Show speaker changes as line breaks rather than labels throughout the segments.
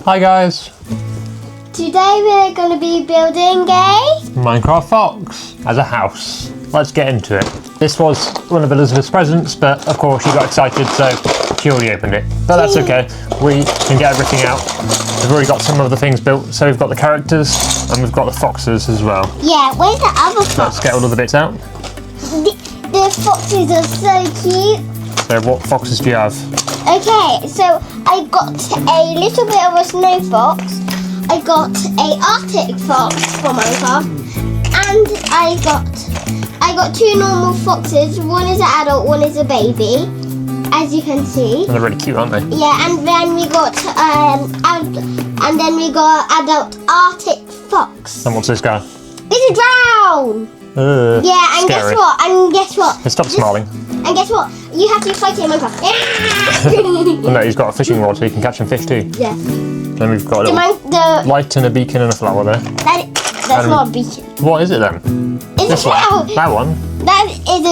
Hi guys!
Today we're going to be building a
Minecraft Fox as a house. Let's get into it. This was one of Elizabeth's presents, but of course she got excited, so she already opened it. But that's okay. We can get everything out. We've already got some of the things built, so we've got the characters and we've got the foxes as well.
Yeah, where's the other fox?
Let's get all of the bits out.
The foxes are so cute.
So what foxes do you have?
Okay, so I got a little bit of a snow fox. I got a Arctic fox for Minecraft, and I got two normal foxes. One is an adult, one is a baby, as you can see.
And they're really cute, aren't they?
Yeah, and then we got adult Arctic fox.
And what's this guy?
It's a drown. Yeah, and
scary.
guess what?
Stop smiling.
And guess what? You have to fight it in Minecraft.
Oh, no, he's got a fishing rod, so he can catch some fish too.
Yeah.
Then we've got a little light and a beacon and a flower there.
That's not a beacon.
What is it then?
It's
This
a flower.
one? That one?
That is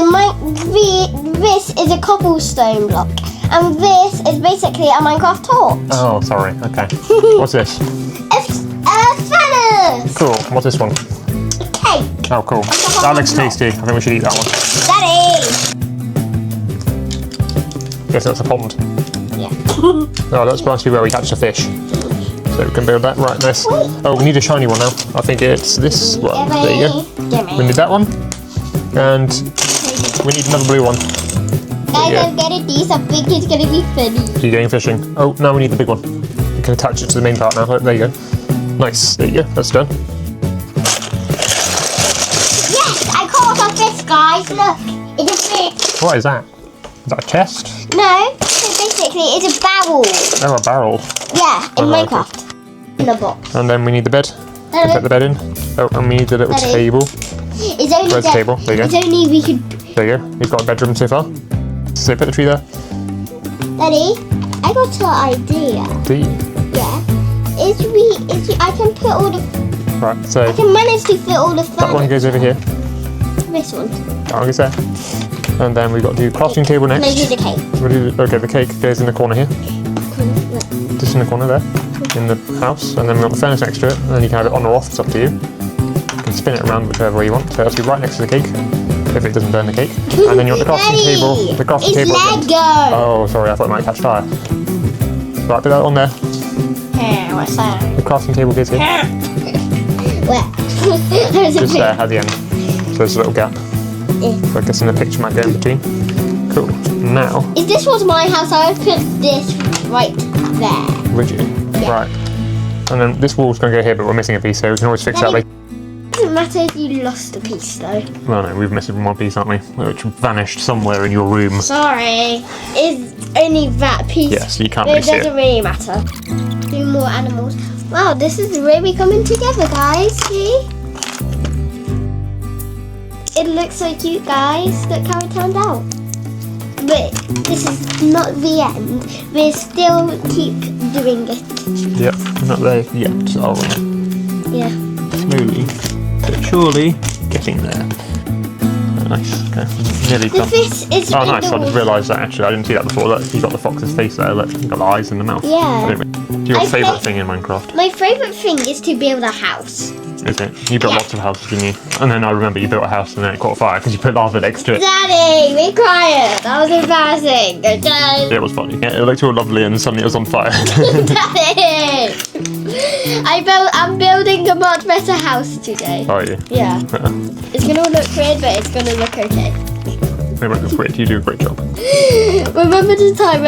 this is a cobblestone block, and this is basically a Minecraft torch.
Oh, sorry. Okay. What's this?
Feathers.
Cool. What's this one?
Cake.
Oh, cool. That looks tasty. I think we should eat that one.
Daddy.
Guess that's a pond.
Yeah.
Oh, that's supposed to be where we catch the fish. So we can build that right this. Oh, we need a shiny one now. I think it's this one. There you go. We need that one. And we need another blue one.
Guys, I'm getting these. I think it's going to be funny.
So you're going fishing. Oh, now we need the big one. We can attach it to the main part now. There you go. Nice. There you go. That's done.
Yes, I caught a fish, guys. Look, it's a fish.
What is that? Is that a chest?
No, so basically it's a barrel.
Oh, a barrel.
Yeah, in
like
Minecraft. In a box.
And then we need the bed. Can put the bed in. Oh, and we need the little table.
It's only
Where's the table? There you go.
It's only we could.
There you go. We've got a bedroom so far. So put the tree there.
Daddy, I got an idea.
Do you?
Yeah. I can put all the.
Right, so
I can manage to fit all the.
that one goes over here.
This one.
That one goes there. And then we've got to do crafting table next.
Maybe the cake.
Okay, the cake goes in the corner here. Just in the corner there. In the house. And then we've got the furnace next to it. And then you can have it on or off. It's up to you. You can spin it around whichever way you want. So it'll be right next to the cake. If it doesn't burn the cake. And then you want the crafting table. The crafting table.
Lego.
Oh, sorry, I thought it might catch fire. Right, put that on there.
Yeah, what's that?
The crafting table goes here.
Where? There's a
Just
bit.
there at the end. So there's a little gap. So I guess in the picture might go in between. Cool. Now.
If this was my house, I would put this right there.
Would you?
Yeah.
Right. And then this wall's going to go here, but we're missing a piece, so we can always fix that later.
It doesn't matter if you lost a piece, though.
Well, no, we've missed one piece, aren't we? Which vanished somewhere in your room.
Sorry, it's only that piece.
Yes, you can't
But
really
it
see
doesn't
it.
really matter. Do more animals. Wow, this is really coming together, guys. See? It looks so cute, guys. Look how it turned out. But this is not the end. We still keep doing it.
Yep, not there yet, are we?
Yeah.
Slowly, but surely getting there. Oh, nice, okay. Nearly done.
This is
Oh, nice, I just realised that actually. I didn't see that before. Look, you got the fox's face there. Look, you got the eyes and the mouth.
Yeah.
Your favourite thing in Minecraft?
My favourite thing is to build a house.
Is it? You built lots of houses, didn't you? And then I remember you built a house and then it caught fire because you put lava next to it.
Daddy, be quiet. That was embarrassing. Daddy.
It was funny. Yeah, it looked all lovely and then suddenly it was on fire.
Daddy. I'm building a much better house today.
Are you?
Yeah. It's gonna look weird, but it's gonna look okay.
It looks great. You do a great job.
Remember the time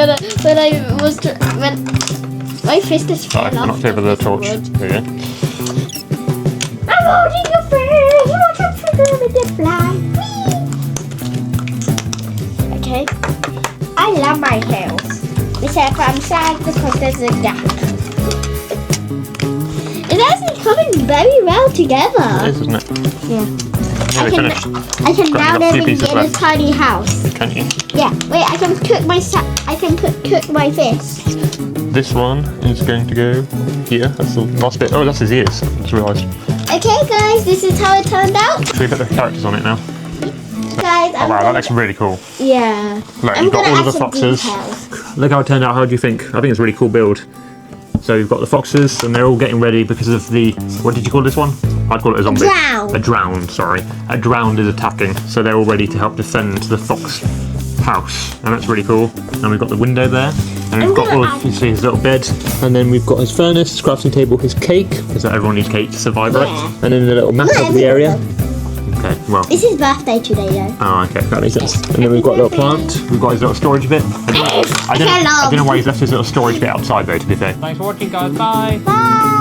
when my fist is
Alright,
fell off.
knocked over the torch. There you go.
I'm holding a bird. You want to with the fly? Okay. I love my house. Except I'm sad because there's a gap. It's actually coming very well together.
It is, isn't it?
Yeah.
Nearly finished.
I can
Got
now
a
live
few
in
pieces
a
left.
tiny house.
Can you?
Yeah. Wait, I can cook my fish.
This one is going to go here. That's the last bit. Oh, that's his ears. I just realised.
Okay, guys, this is how it turned out.
Should we put the characters on it now?
Guys,
Oh wow, that looks really cool.
Yeah.
Look,
I'm
you've got
gonna
all of
add
the
some
foxes.
details.
Look how it turned out. How do you think? I think it's a really cool build. So we've got the foxes, and they're all getting ready because of the, what did you call this one? I'd call it a zombie.
Drown.
A drowned, sorry. A drowned is attacking, so they're all ready to help defend the fox house, and that's really cool. And we've got the window there, and we've got all of, you see his little bed, and then we've got his furnace, his crafting table, his cake, because everyone needs cake to survive, right? And then the little map of the area. Okay, well.
It's his birthday today, though.
Oh, okay, that makes sense. And then we've got a little plant. We've got his little storage bit. I don't know why he's left his little storage bit outside, though, to be fair. Thanks for watching, guys. Bye.
Bye.